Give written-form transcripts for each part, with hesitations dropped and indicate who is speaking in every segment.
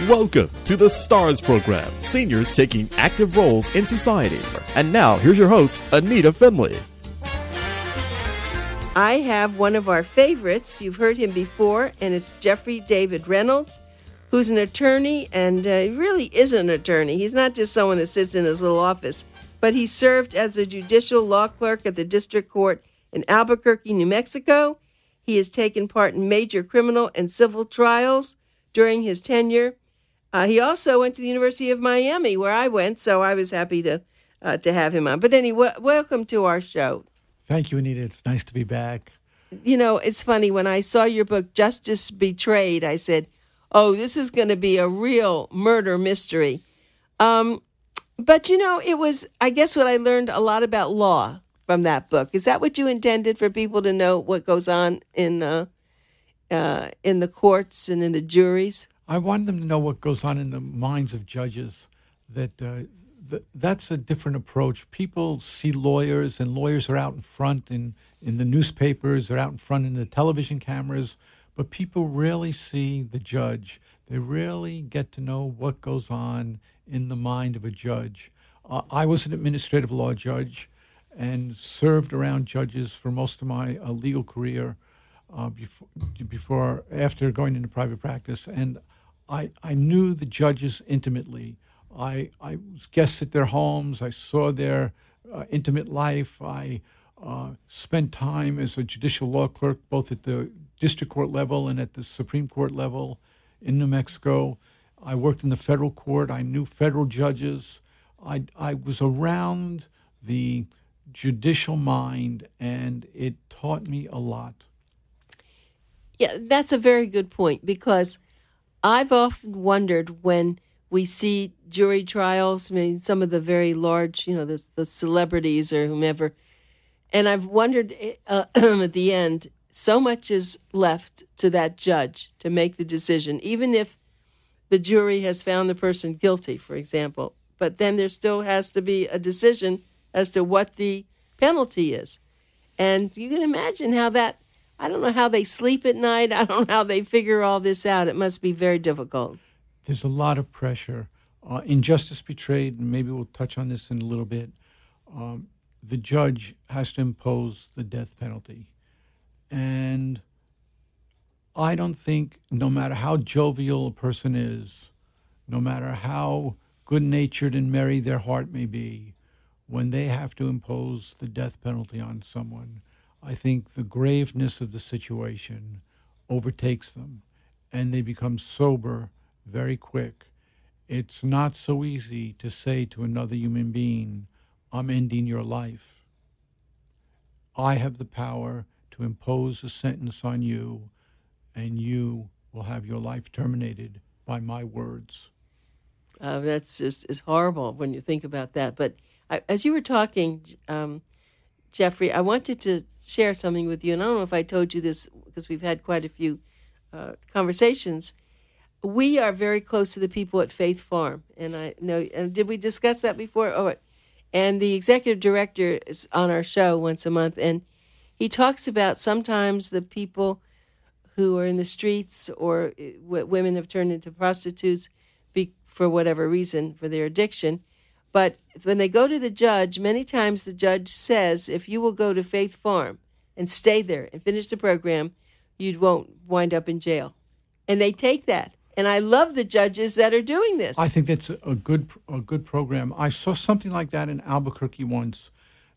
Speaker 1: Welcome to the STARS program, seniors taking active roles in society. And now, here's your host, Anita Finley.
Speaker 2: I have one of our favorites. You've heard him before, and it's Jeffrey David Reynolds, who's an attorney, and he really is an attorney. He's not just someone that sits in his little office, but he served as a judicial law clerk at the district court in Albuquerque, New Mexico. He has taken part in major criminal and civil trials during his tenure. He also went to the University of Miami, where I went, so I was happy to have him on. But anyway, welcome to our show.
Speaker 3: Thank you, Anita. It's nice to be back.
Speaker 2: You know, it's funny. When I saw your book, Justice Betrayed, I said, oh, this is going to be a real murder mystery. But, you know, it was, I guess, what I learned a lot about law from that book. Is that what you intended, for people to know what goes on in the courts and in the juries?
Speaker 3: I wanted them to know what goes on in the minds of judges, that's a different approach. People see lawyers, and lawyers are out in front in the newspapers, they're out in front in the television cameras, but people rarely see the judge. They rarely get to know what goes on in the mind of a judge. I was an administrative law judge and served around judges for most of my legal career after going into private practice, and I knew the judges intimately. I was guests at their homes. I saw their intimate life. I spent time as a judicial law clerk, both at the district court level and at the Supreme Court level in New Mexico. I worked in the federal court. I knew federal judges. I was around the judicial mind, and it taught me a lot.
Speaker 2: Yeah, that's a very good point, because I've often wondered when we see jury trials, I mean, some of the very large, you know, the celebrities or whomever, and I've wondered at the end, so much is left to that judge to make the decision, even if the jury has found the person guilty, for example. But then there still has to be a decision as to what the penalty is. And you can imagine how that, I don't know how they sleep at night. I don't know how they figure all this out. It must be very difficult.
Speaker 3: There's a lot of pressure. In Justice Betrayed, and maybe we'll touch on this in a little bit, the judge has to impose the death penalty. And I don't think, no matter how jovial a person is, no matter how good-natured and merry their heart may be, when they have to impose the death penalty on someone, I think the graveness of the situation overtakes them, and they become sober very quick. It's not so easy to say to another human being, I'm ending your life. I have the power to impose a sentence on you, and you will have your life terminated by my words.
Speaker 2: That's just, it's horrible when you think about that. But as you were talking, Jeffrey, I wanted to share something with you, and I don't know if I told you this because we've had quite a few conversations. We are very close to the people at Faith Farm, and I know. Did we discuss that before? Oh, and the executive director is on our show once a month, and he talks about sometimes the people who are in the streets or women have turned into prostitutes for whatever reason, for their addiction. But when they go to the judge, many times the judge says, if you will go to Faith Farm and stay there and finish the program, you won't wind up in jail. And they take that. And I love the judges that are doing this.
Speaker 3: I think that's a good program. I saw something like that in Albuquerque once.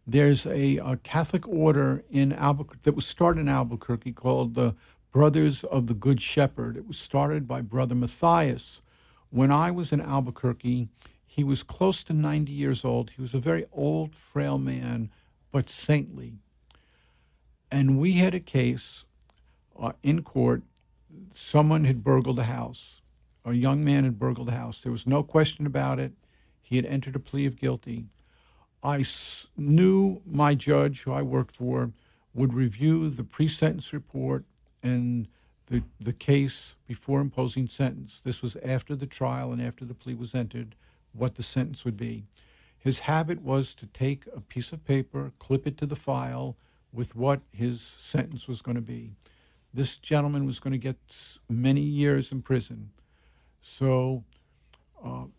Speaker 3: There's a Catholic order in Albuquerque that was started in Albuquerque called the Brothers of the Good Shepherd. It was started by Brother Matthias. When I was in Albuquerque, he was close to 90 years old. He was a very old, frail man, but saintly. And we had a case in court. Someone had burgled a house. A young man had burgled a house. There was no question about it. He had entered a plea of guilty. I knew my judge, who I worked for, would review the pre-sentence report and the case before imposing sentence. This was after the trial and after the plea was entered, what the sentence would be. His habit was to take a piece of paper, clip it to the file with what his sentence was going to be. This gentleman was going to get many years in prison. So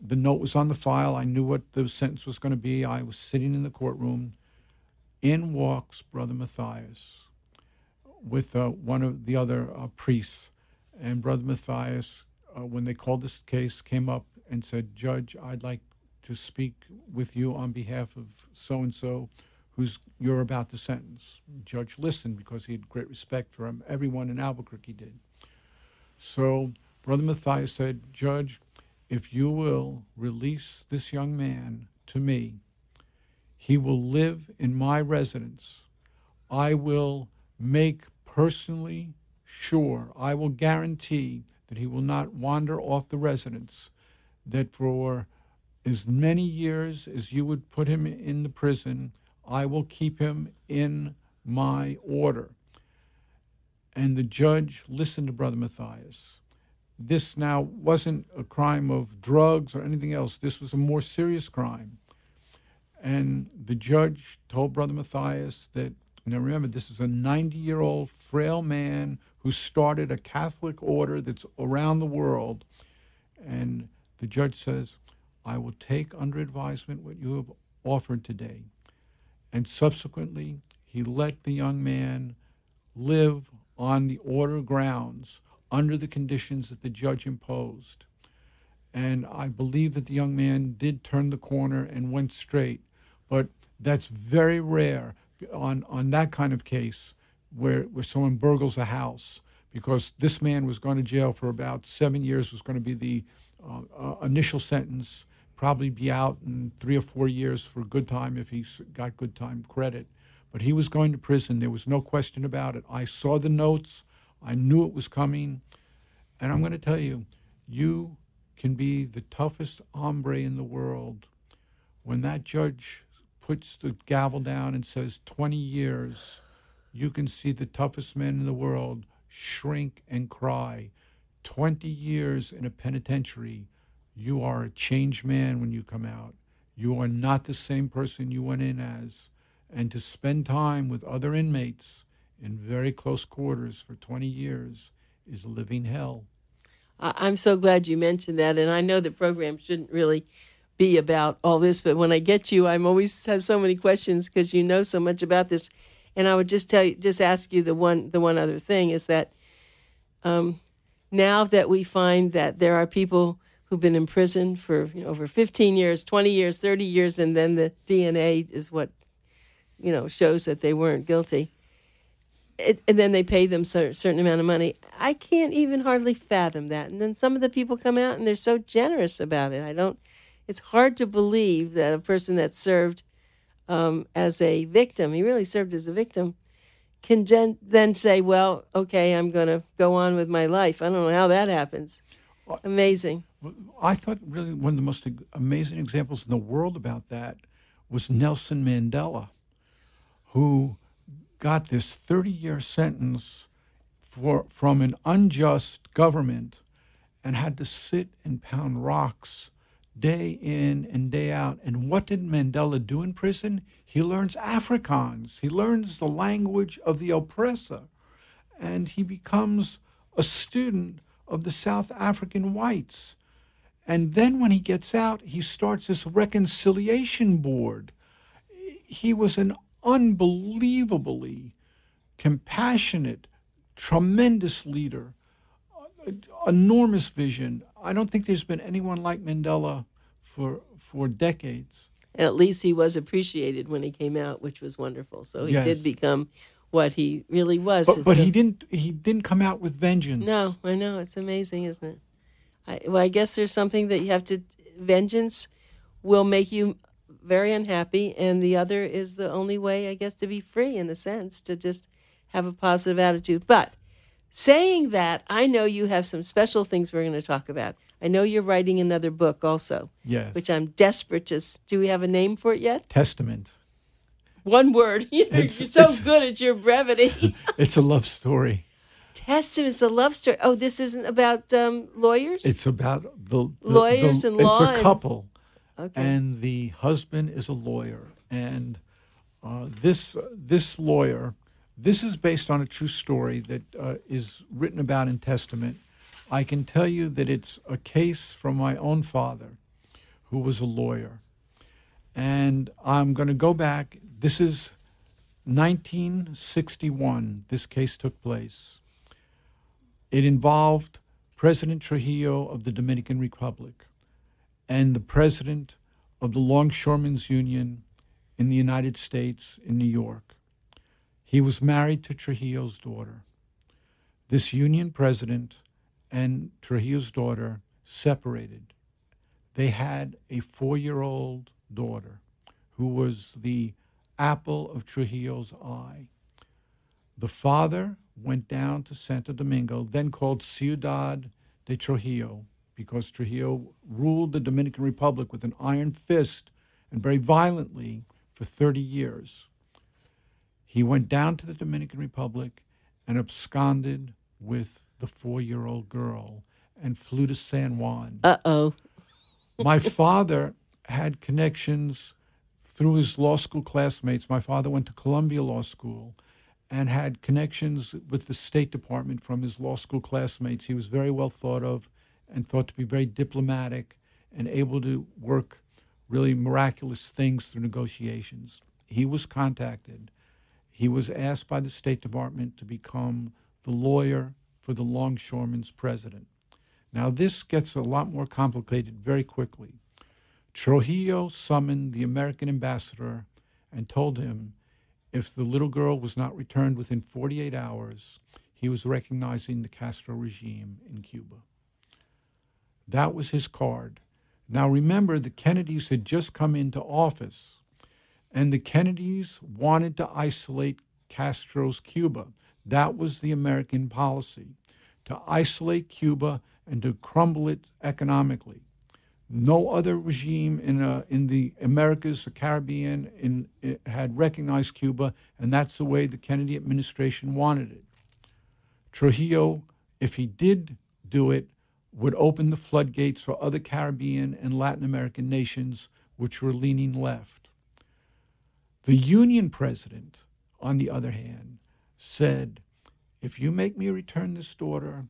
Speaker 3: the note was on the file. I knew what the sentence was going to be. I was sitting in the courtroom. In walks Brother Matthias with one of the other priests. And Brother Matthias, when they called this case, came up and said, "Judge, I'd like to speak with you on behalf of so-and-so who's you're about to sentence." The judge listened because he had great respect for him. Everyone in Albuquerque did. So Brother Matthias said, "Judge, if you will release this young man to me, he will live in my residence. I will make personally sure, I will guarantee that he will not wander off the residence, that for as many years as you would put him in the prison, I will keep him in my order." And the judge listened to Brother Matthias. This now wasn't a crime of drugs or anything else. This was a more serious crime. And the judge told Brother Matthias that, now remember, this is a 90-year-old frail man who started a Catholic order that's around the world. And the judge says, "I will take under advisement what you have offered today." And subsequently, he let the young man live on the order grounds under the conditions that the judge imposed. And I believe that the young man did turn the corner and went straight. But that's very rare on that kind of case where someone burgles a house, because this man was going to jail for about 7 years, was going to be the initial sentence, probably be out in 3 or 4 years for good time if he got good time credit. But he was going to prison. There was no question about it. I saw the notes. I knew it was coming. And I'm going to tell you, you can be the toughest hombre in the world. When that judge puts the gavel down and says 20 years, you can see the toughest men in the world shrink and cry. 20 years in a penitentiary, you are a changed man when you come out. You are not the same person you went in as. And to spend time with other inmates in very close quarters for 20 years is living hell.
Speaker 2: I'm so glad you mentioned that, and I know the program shouldn't really be about all this, but when I get you, I'm always have so many questions because you know so much about this. And I would just ask you the one other thing is that now that we find that there are people who've been in prison for over 15 years, 20 years, 30 years, and then the DNA is what shows that they weren't guilty. And then they pay them a certain amount of money. I can't even hardly fathom that. And then some of the people come out and they're so generous about it. It's hard to believe that a person that served as a victim, he really served as a victim, can then say, well, okay, I'm going to go on with my life. I don't know how that happens. Amazing.
Speaker 3: I thought really one of the most amazing examples in the world about that was Nelson Mandela, who got this 30-year sentence from an unjust government and had to sit and pound rocks day in and day out. And what did Mandela do in prison? He learns Afrikaans. He learns the language of the oppressor. And he becomes a student of the South African whites. And then when he gets out, he starts this reconciliation board. He was an unbelievably compassionate, tremendous leader, enormous vision. I don't think there's been anyone like Mandela for decades.
Speaker 2: And at least he was appreciated when he came out, which was wonderful. So he did become what he really was.
Speaker 3: But he didn't come out with vengeance.
Speaker 2: No, I know. It's amazing, isn't it? I guess there's something that you have to, vengeance will make you very unhappy, and the other is the only way, I guess, to be free in a sense, to just have a positive attitude. But saying that, I know you have some special things we're going to talk about. I know you're writing another book also.
Speaker 3: Yes.
Speaker 2: Which I'm desperate to... Do we have a name for it yet?
Speaker 3: Testament.
Speaker 2: One word. You're so good at your brevity.
Speaker 3: It's a love story.
Speaker 2: Testament is a love story. Oh, this isn't about lawyers?
Speaker 3: It's about the
Speaker 2: lawyers and law.
Speaker 3: It's a couple.
Speaker 2: Okay.
Speaker 3: And the husband is a lawyer. And this lawyer... This is based on a true story that is written about in Testament. I can tell you that it's a case from my own father, who was a lawyer. And I'm going to go back. This is 1961. This case took place. It involved President Trujillo of the Dominican Republic and the president of the Longshoremen's Union in the United States in New York. He was married to Trujillo's daughter. This union president and Trujillo's daughter separated. They had a 4-year-old daughter who was the apple of Trujillo's eye. The father went down to Santo Domingo, then called Ciudad de Trujillo, because Trujillo ruled the Dominican Republic with an iron fist and very violently for 30 years. He went down to the Dominican Republic and absconded with the 4-year-old girl and flew to San Juan.
Speaker 2: Uh-oh.
Speaker 3: My father had connections through his law school classmates. My father went to Columbia Law School and had connections with the State Department from his law school classmates. He was very well thought of and thought to be very diplomatic and able to work really miraculous things through negotiations. He was contacted. He was asked by the State Department to become the lawyer for the Longshoremen's president. Now, this gets a lot more complicated very quickly. Trujillo summoned the American ambassador and told him if the little girl was not returned within 48 hours, he was recognizing the Castro regime in Cuba. That was his card. Now, remember, the Kennedys had just come into office, and the Kennedys wanted to isolate Castro's Cuba. That was the American policy, to isolate Cuba and to crumble it economically. No other regime in the Americas, the Caribbean, had recognized Cuba, and that's the way the Kennedy administration wanted it. Trujillo, if he did do it, would open the floodgates for other Caribbean and Latin American nations which were leaning left. The Union president, on the other hand, said, if you make me return this daughter,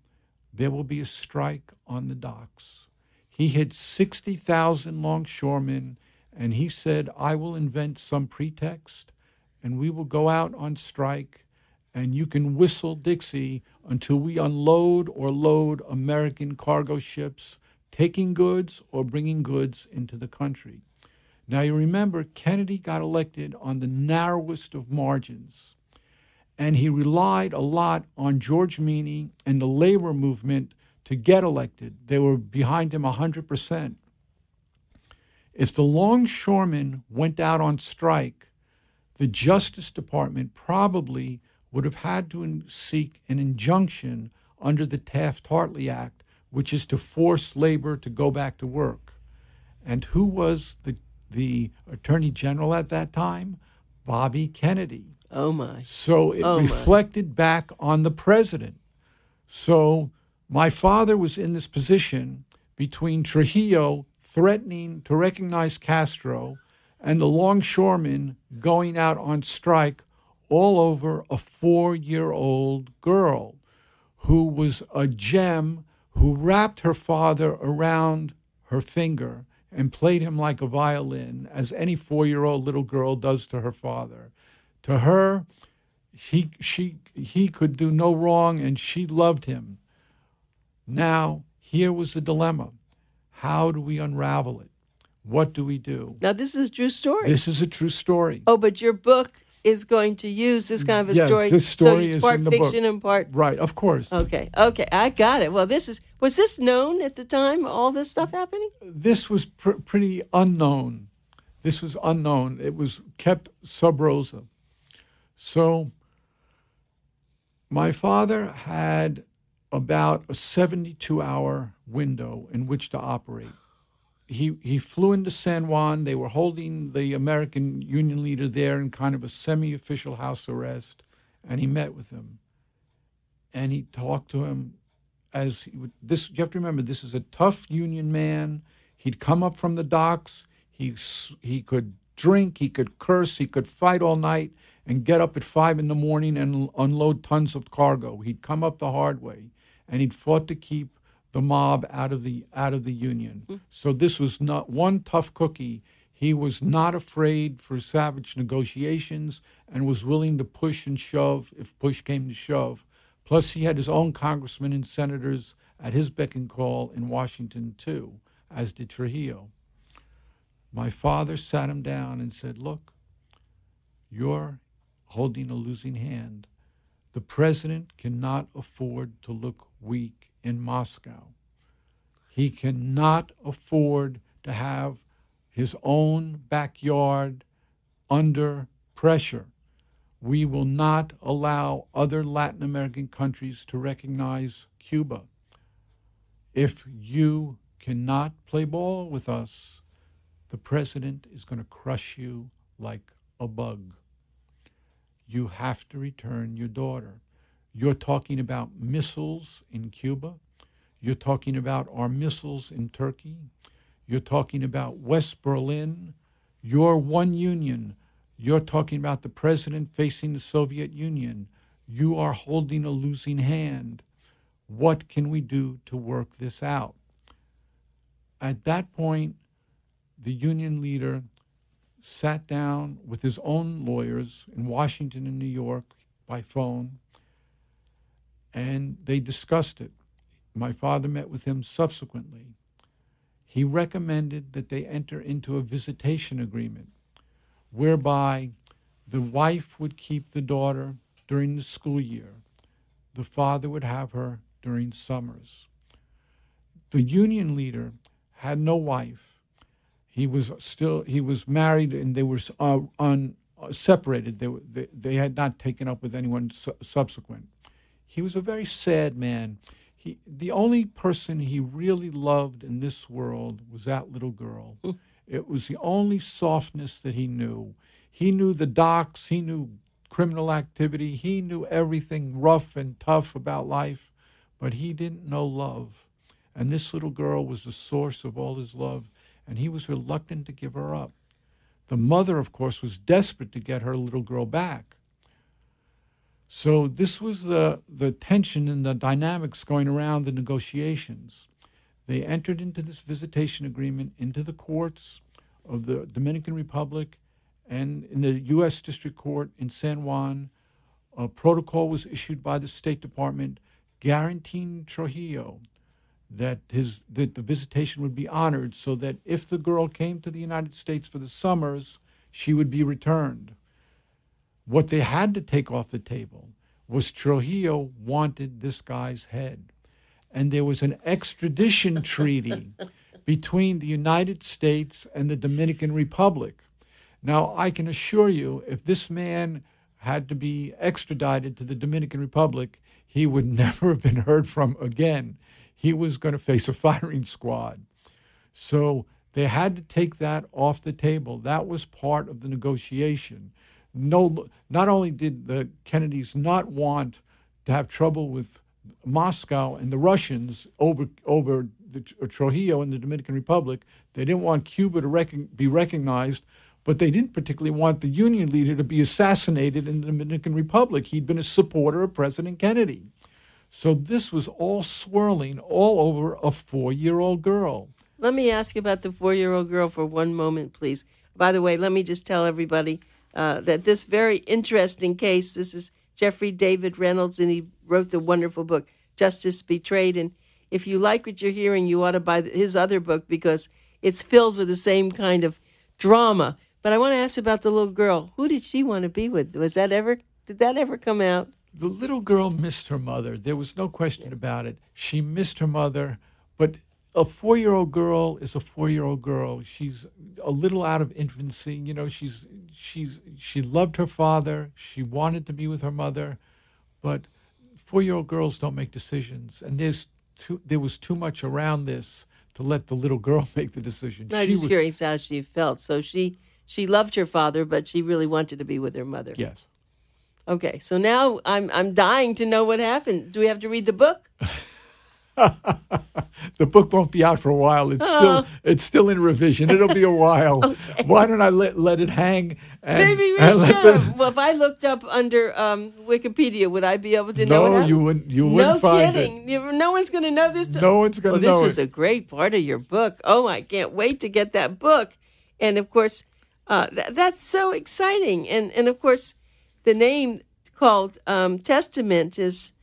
Speaker 3: there will be a strike on the docks. He had 60,000 longshoremen, and he said, I will invent some pretext, and we will go out on strike, and you can whistle Dixie until we unload or load American cargo ships, taking goods or bringing goods into the country. Now, you remember, Kennedy got elected on the narrowest of margins, and he relied a lot on George Meany and the labor movement to get elected. They were behind him 100%. If the longshoremen went out on strike, the Justice Department probably would have had to seek an injunction under the Taft-Hartley Act, which is to force labor to go back to work. And who was the Attorney General at that time? Bobby Kennedy.
Speaker 2: Oh, my.
Speaker 3: So it reflected back on the president. So my father was in this position between Trujillo threatening to recognize Castro and the longshoremen going out on strike all over a 4-year-old girl who was a gem, who wrapped her father around her finger and played him like a violin, as any 4-year-old little girl does to her father. To her, he could do no wrong, and she loved him. Now, here was the dilemma. How do we unravel it? What do we do?
Speaker 2: Now, this is a true story.
Speaker 3: This is a true story.
Speaker 2: Oh, but your book is going to use this kind of a story.
Speaker 3: This story
Speaker 2: so it's
Speaker 3: is
Speaker 2: part
Speaker 3: in the
Speaker 2: fiction
Speaker 3: book.
Speaker 2: and part...
Speaker 3: Right, of course.
Speaker 2: Okay, I got it. Well, was this known at the time, all this stuff happening?
Speaker 3: This was pretty unknown. This was unknown. It was kept sub rosa. So my father had about a 72-hour window in which to operate. He flew into San Juan. They were holding the American Union leader there in kind of a semi-official house arrest, and he met with him. And he talked to him as he would. You have to remember, this is a tough Union man. He'd come up from the docks. He could drink, he could curse, he could fight all night and get up at 5 a.m. and unload tons of cargo. He'd come up the hard way, and he'd fought to keep the mob out of the Union. So this was not one tough cookie. He was not afraid for savage negotiations and was willing to push and shove if push came to shove. Plus, he had his own congressmen and senators at his beck and call in Washington, too, as did Trujillo. My father sat him down and said, look, you're holding a losing hand. The president cannot afford to look weak in Moscow. He cannot afford to have his own backyard under pressure. We will not allow other Latin American countries to recognize Cuba. If you cannot play ball with us, the president is going to crush you like a bug. You have to return your daughter. You're talking about missiles in Cuba. You're talking about our missiles in Turkey. You're talking about West Berlin. You're one union. You're talking about the president facing the Soviet Union. You are holding a losing hand. What can we do to work this out? At that point, the union leader sat down with his own lawyers in Washington and New York by phone, and they discussed it. My father met with him subsequently. He recommended that they enter into a visitation agreement whereby the wife would keep the daughter during the school year. The father would have her during summers. The union leader had no wife. He was married, and they were separated. They had not taken up with anyone subsequent. He was a very sad man. The only person he really loved in this world was that little girl. It was the only softness that he knew. He knew the docks. He knew criminal activity. He knew everything rough and tough about life, but he didn't know love. And this little girl was the source of all his love, and he was reluctant to give her up. The mother, of course, was desperate to get her little girl back. So this was the tension and the dynamics going around the negotiations. They entered into this visitation agreement into the courts of the Dominican Republic and in the U.S. District Court in San Juan. A protocol was issued by the State Department guaranteeing Trujillo that the visitation would be honored so that if the girl came to the United States for the summers, she would be returned. What they had to take off the table was Trujillo wanted this guy's head. And there was an extradition treaty between the United States and the Dominican Republic. Now, I can assure you, if this man had to be extradited to the Dominican Republic, he would never have been heard from again. He was going to face a firing squad. So they had to take that off the table. That was part of the negotiation. No, not only did the Kennedys not want to have trouble with Moscow and the Russians over Trujillo in the Dominican Republic, they didn't want Cuba to be recognized, but they didn't particularly want the Union leader to be assassinated in the Dominican Republic. He'd been a supporter of President Kennedy. So this was all swirling all over a 4-year-old girl.
Speaker 2: Let me ask you about the 4-year-old girl for one moment, please. By the way, let me just tell everybody that this very interesting case, this is Jeffrey David Reynolds, and he wrote the wonderful book, Justice Betrayed. And if you like what you're hearing, you ought to buy his other book because it's filled with the same kind of drama. But I want to ask about the little girl. Who did she want to be with? Did that ever come out?
Speaker 3: The little girl missed her mother. There was no question about it. She missed her mother, but a 4-year-old girl is a 4-year-old girl. She's a little out of infancy. You know, she loved her father. She wanted to be with her mother, but 4-year-old girls don't make decisions. And there was too much around this to let the little girl make the decision.
Speaker 2: I'm just curious how she felt. So she loved her father, but she really wanted to be with her mother.
Speaker 3: Yes.
Speaker 2: Okay, so now I'm dying to know what happened. Do we have to read the book?
Speaker 3: the book won't be out for a while. It's still in revision. It'll be a while.
Speaker 2: Okay.
Speaker 3: Why don't I let it hang?
Speaker 2: Maybe we should. Well, if I looked up under Wikipedia, would I be able to know it?
Speaker 3: No, you wouldn't find it.
Speaker 2: No kidding. No one's going to know this.
Speaker 3: No one's going to know it.
Speaker 2: This was a great part of your book. Oh, I can't wait to get that book. And, of course, that's so exciting. And of course, the name called Testament is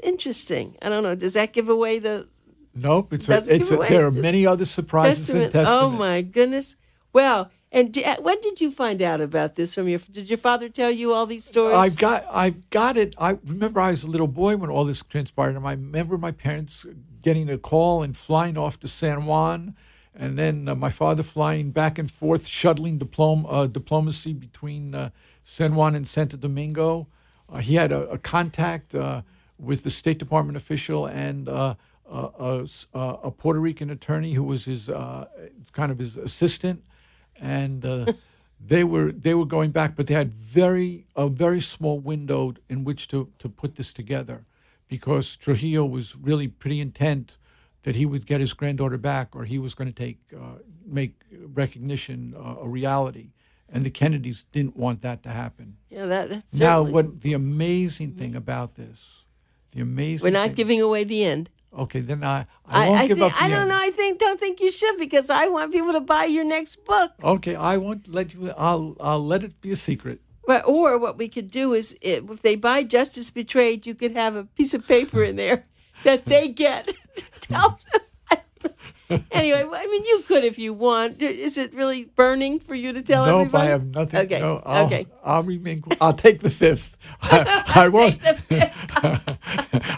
Speaker 2: interesting. I don't know. Does that give away the...
Speaker 3: Nope. There are many other surprises in Testament.
Speaker 2: Oh, my goodness. Well... And when did you find out about this did your father tell you all these stories?
Speaker 3: I got it. I remember I was a little boy when all this transpired, and I remember my parents getting a call and flying off to San Juan, and then my father flying back and forth, shuttling diplomacy between San Juan and Santo Domingo. He had a contact with the State Department official and a Puerto Rican attorney who was his kind of his assistant. And they were going back, but they had a very small window in which to put this together, because Trujillo was really pretty intent that he would get his granddaughter back, or he was going to make recognition a reality. And the Kennedys didn't want that to happen.
Speaker 2: Yeah, that's
Speaker 3: now what the amazing thing about this, we're
Speaker 2: not giving away the end.
Speaker 3: Okay, then I won't give up the end.
Speaker 2: I don't know. Don't think you should, because I want people to buy your next book.
Speaker 3: Okay, I won't let you. I'll let it be a secret.
Speaker 2: But, or what we could do is, if they buy Justice Betrayed, you could have a piece of paper in there that they get to tell them. Anyway, I mean, you could if you want. Is it really burning for you to tell everybody?
Speaker 3: No, I have nothing.
Speaker 2: Okay.
Speaker 3: No,
Speaker 2: Okay.
Speaker 3: I'll remain. I'll take the fifth. I won't.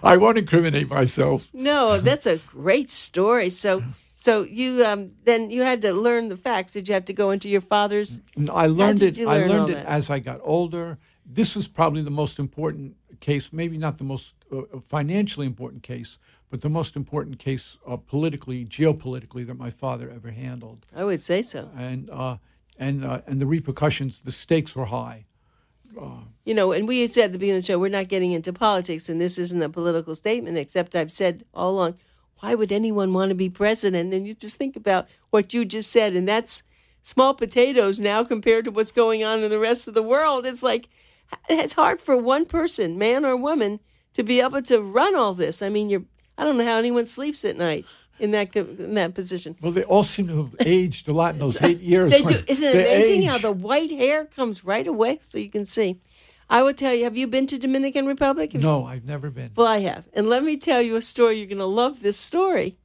Speaker 3: I won't incriminate myself.
Speaker 2: No, that's a great story. So you then you had to learn the facts. Did you have to go into your father's?
Speaker 3: I learned it. I learned it
Speaker 2: that?
Speaker 3: as I got older. This was probably the most important case. Maybe not the most financially important case, but the most important case geopolitically, that my father ever handled.
Speaker 2: I would say so.
Speaker 3: And the repercussions, the stakes were high.
Speaker 2: And we said at the beginning of the show, we're not getting into politics, and this isn't a political statement, except I've said all along, why would anyone want to be president? And you just think about what you just said, and that's small potatoes now compared to what's going on in the rest of the world. It's like, it's hard for one person, man or woman, to be able to run all this. I mean, I don't know how anyone sleeps at night in that position.
Speaker 3: Well, they all seem to have aged a lot in those 8 years.
Speaker 2: They do. Isn't it amazing how the white hair comes right away, so you can see? I would tell you, have you been to Dominican Republic?
Speaker 3: No, I've never been.
Speaker 2: Well, I have. And let me tell you a story. You're going to love this story.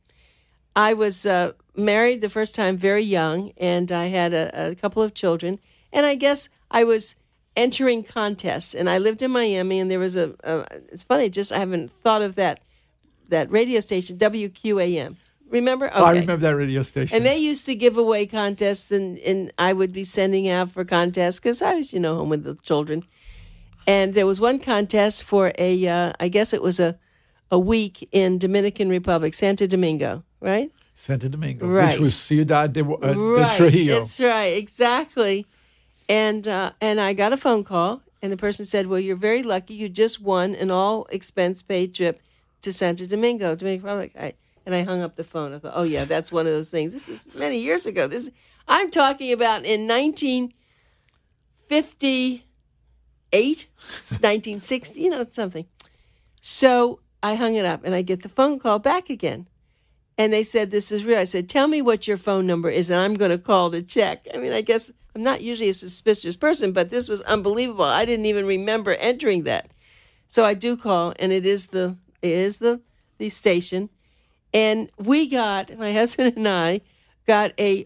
Speaker 2: I was married the first time very young, and I had a couple of children. And I guess I was entering contests, and I lived in Miami, and there was it's funny, I haven't thought of that radio station, WQAM. Remember? Okay.
Speaker 3: I remember that radio station.
Speaker 2: And they used to give away contests, and I would be sending out for contests because I was, home with the children. And there was one contest for I guess it was a week in Dominican Republic, Santo Domingo, right?
Speaker 3: Santo Domingo,
Speaker 2: right.
Speaker 3: Which was Ciudad de Trujillo.
Speaker 2: That's right, exactly. And I got a phone call, and the person said, well, you're very lucky. You just won an all-expense-paid trip to Santo Domingo, Dominican Republic. And I hung up the phone. I thought, oh, yeah, that's one of those things. This is many years ago. I'm talking about in 1958, 1960, something. So I hung it up, and I get the phone call back again. And they said, this is real. I said, tell me what your phone number is, and I'm going to call to check. I mean, I guess I'm not usually a suspicious person, but this was unbelievable. I didn't even remember entering that. So I do call, and it is the station. And my husband and I got an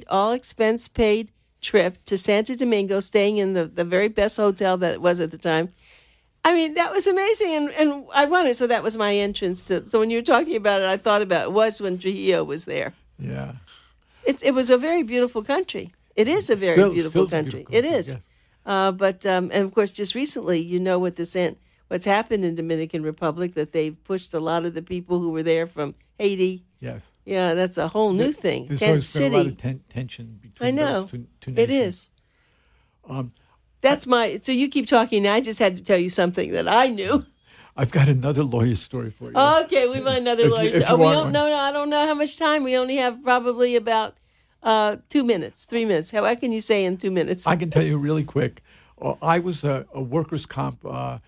Speaker 2: all-expense-paid trip to Santo Domingo, staying in the very best hotel that it was at the time. I mean, that was amazing, and I won it, so that was my entrance to. So when you were talking about it, I thought about it was when Trujillo was there.
Speaker 3: Yeah,
Speaker 2: it was a very beautiful country. It is a very beautiful country. It is, yes. But and of course, just recently, what's happened in Dominican Republic, that they've pushed a lot of the people who were there from Haiti.
Speaker 3: Yes.
Speaker 2: Yeah, that's a whole new thing.
Speaker 3: There's
Speaker 2: Tent
Speaker 3: always
Speaker 2: City.
Speaker 3: been a lot of tension between those two nations.
Speaker 2: It is. So you keep talking, and I just had to tell you something that I knew.
Speaker 3: I've got another lawyer story for you.
Speaker 2: Okay, we want another lawyer story. I don't know how much time. We only have probably about 2 minutes, 3 minutes. What can you say in 2 minutes?
Speaker 3: I can tell you really quick. I was a workers' comp a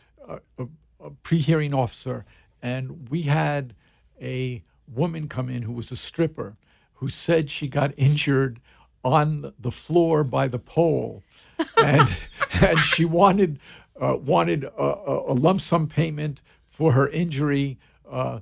Speaker 3: pre-hearing officer, and we had a woman come in who was a stripper who said she got injured on the floor by the pole, and she wanted a lump sum payment for her injury from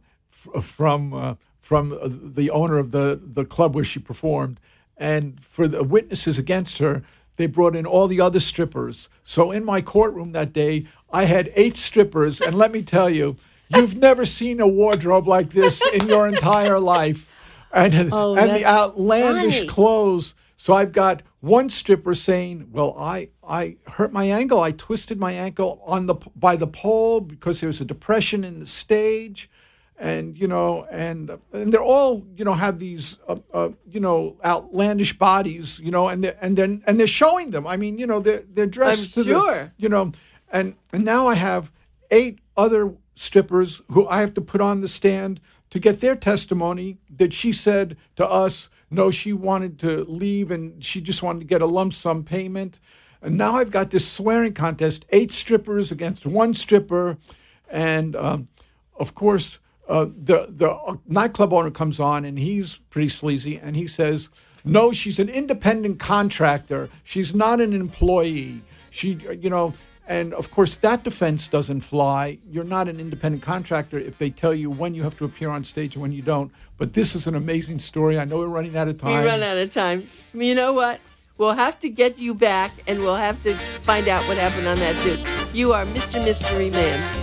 Speaker 3: the owner of the club where she performed. And for the witnesses against her, they brought in all the other strippers. So in my courtroom that day, I had 8 strippers, and let me tell you, you've never seen a wardrobe like this in your entire life. And the outlandish
Speaker 2: funny
Speaker 3: clothes. So I've got one stripper saying, well, I hurt my ankle. I twisted my ankle by the pole because there was a depression in the stage. And, and they're all, have these, outlandish bodies, and they're showing them. I mean, they're dressed
Speaker 2: I'm sure.
Speaker 3: And now I have 8 other strippers who I have to put on the stand to get their testimony that she said to us, no, she wanted to leave and she just wanted to get a lump sum payment. And now I've got this swearing contest, 8 strippers against 1 stripper. And, of course, the nightclub owner comes on, and he's pretty sleazy, and he says, no, she's an independent contractor. She's not an employee. And of course that defense doesn't fly. You're not an independent contractor if they tell you when you have to appear on stage and when you don't. But this is an amazing story. I know we're running out of time.
Speaker 2: We run out of time. You know what? We'll have to get you back, and we'll have to find out what happened on that too. You are Mr. Mystery Man.